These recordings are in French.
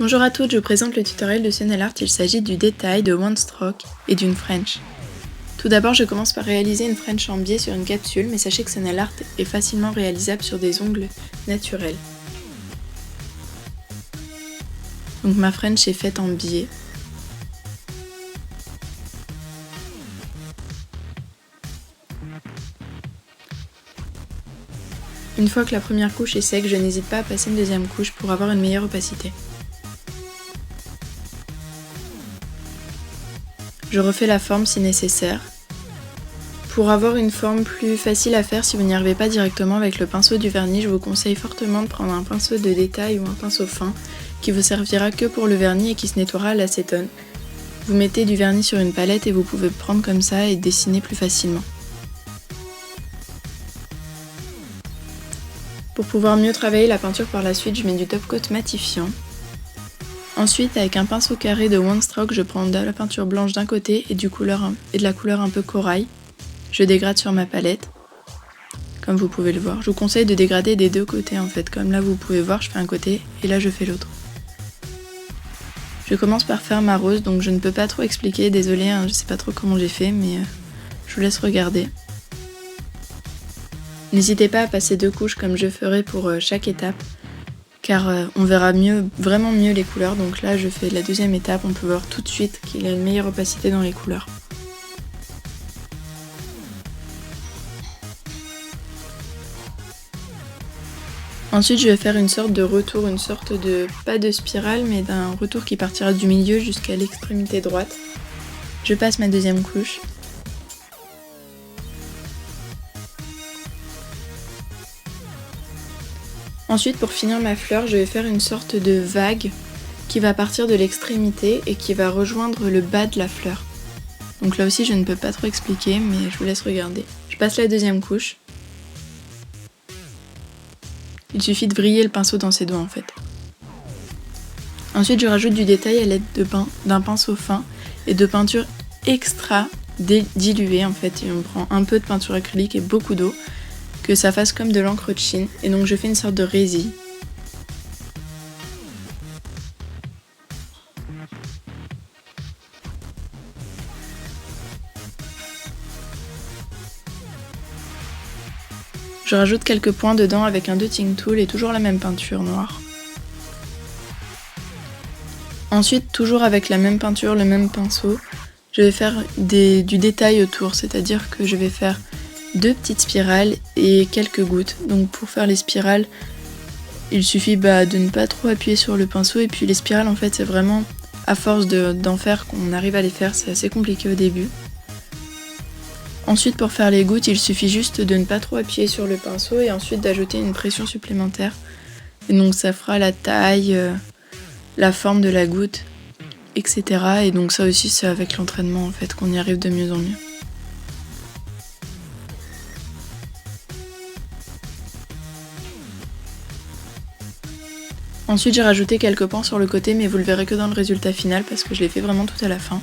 Bonjour à toutes, je vous présente le tutoriel de ce nail art. Il s'agit du détail de One Stroke et d'une French. Tout d'abord, je commence par réaliser une French en biais sur une capsule, mais sachez que ce nail art est facilement réalisable sur des ongles naturels. Donc ma French est faite en biais. Une fois que la première couche est sec, je n'hésite pas à passer une deuxième couche pour avoir une meilleure opacité. Je refais la forme si nécessaire. Pour avoir une forme plus facile à faire si vous n'y arrivez pas directement avec le pinceau du vernis, je vous conseille fortement de prendre un pinceau de détail ou un pinceau fin qui vous servira que pour le vernis et qui se nettoiera à l'acétone. Vous mettez du vernis sur une palette et vous pouvez prendre comme ça et dessiner plus facilement. Pour pouvoir mieux travailler la peinture par la suite, je mets du top coat matifiant. Ensuite, avec un pinceau carré de One Stroke, je prends de la peinture blanche d'un côté et de la couleur un peu corail. Je dégrade sur ma palette, comme vous pouvez le voir. Je vous conseille de dégrader des deux côtés en fait, comme là vous pouvez voir, je fais un côté et là je fais l'autre. Je commence par faire ma rose, donc je ne peux pas trop expliquer, désolée, hein, je sais pas trop comment j'ai fait, mais je vous laisse regarder. N'hésitez pas à passer 2 couches comme je ferai pour chaque étape, car on verra vraiment mieux les couleurs. Donc là je fais la deuxième étape, on peut voir tout de suite qu'il y a une meilleure opacité dans les couleurs. Ensuite je vais faire une sorte de retour, pas de spirale, mais d'un retour qui partira du milieu jusqu'à l'extrémité droite. Je passe ma deuxième couche. Ensuite, pour finir ma fleur, je vais faire une sorte de vague qui va partir de l'extrémité et qui va rejoindre le bas de la fleur. Donc là aussi, je ne peux pas trop expliquer, mais je vous laisse regarder. Je passe la deuxième couche. Il suffit de vriller le pinceau dans ses doigts en fait. Ensuite, je rajoute du détail à l'aide d'un pinceau fin et de peinture extra diluée en fait. Et on prend un peu de peinture acrylique et beaucoup d'eau, que ça fasse comme de l'encre de Chine. Et donc je fais une sorte de résille. Je rajoute quelques points dedans avec un dotting tool et toujours la même peinture noire. Ensuite, toujours avec la même peinture, le même pinceau, je vais faire du détail autour, c'est-à-dire que je vais faire 2 petites spirales et quelques gouttes. Donc pour faire les spirales, il suffit de ne pas trop appuyer sur le pinceau, et puis les spirales en fait c'est vraiment à force d'en faire qu'on arrive à les faire, c'est assez compliqué au début. Ensuite pour faire les gouttes, il suffit juste de ne pas trop appuyer sur le pinceau et ensuite d'ajouter une pression supplémentaire. Et donc ça fera la taille, la forme de la goutte, etc. Et donc ça aussi c'est avec l'entraînement en fait qu'on y arrive de mieux en mieux. Ensuite j'ai rajouté quelques pans sur le côté, mais vous le verrez que dans le résultat final parce que je l'ai fait vraiment tout à la fin.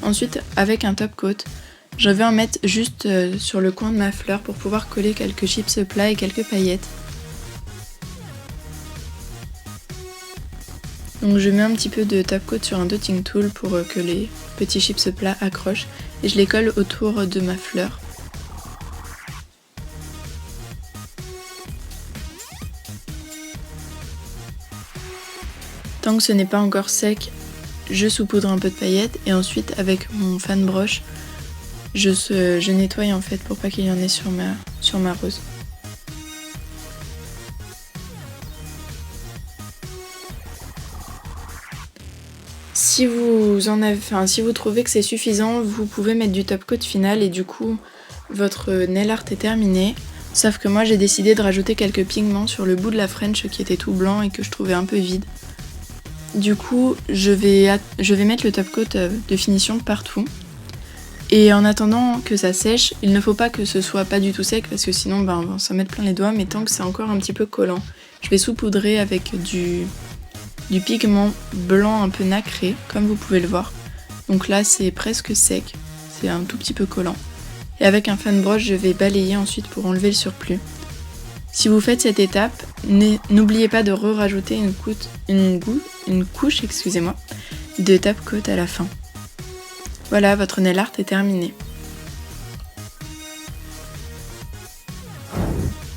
Ensuite avec un top coat, je vais en mettre juste sur le coin de ma fleur pour pouvoir coller quelques chips plats et quelques paillettes. Donc je mets un petit peu de top coat sur un dotting tool pour que les petits chips plats accrochent et je les colle autour de ma fleur. Tant que ce n'est pas encore sec, je saupoudre un peu de paillettes et ensuite avec mon fan brush, je nettoie en fait pour pas qu'il y en ait sur ma rose. Si vous trouvez que c'est suffisant, vous pouvez mettre du top coat final et du coup votre nail art est terminé. Sauf que moi j'ai décidé de rajouter quelques pigments sur le bout de la French qui était tout blanc et que je trouvais un peu vide. Du coup, je vais mettre le top coat de finition partout. Et en attendant que ça sèche, il ne faut pas que ce soit pas du tout sec parce que sinon on va s'en mettre plein les doigts, mais tant que c'est encore un petit peu collant, je vais saupoudrer avec du pigment blanc un peu nacré, comme vous pouvez le voir. Donc là c'est presque sec, c'est un tout petit peu collant. Et avec un fan brush, je vais balayer ensuite pour enlever le surplus. Si vous faites cette étape, n'oubliez pas de rajouter une couche excusez-moi, de top coat à la fin. Voilà, votre nail art est terminé.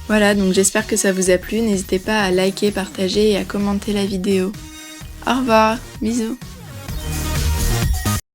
Voilà, donc j'espère que ça vous a plu. N'hésitez pas à liker, partager et à commenter la vidéo. Au revoir, bisous.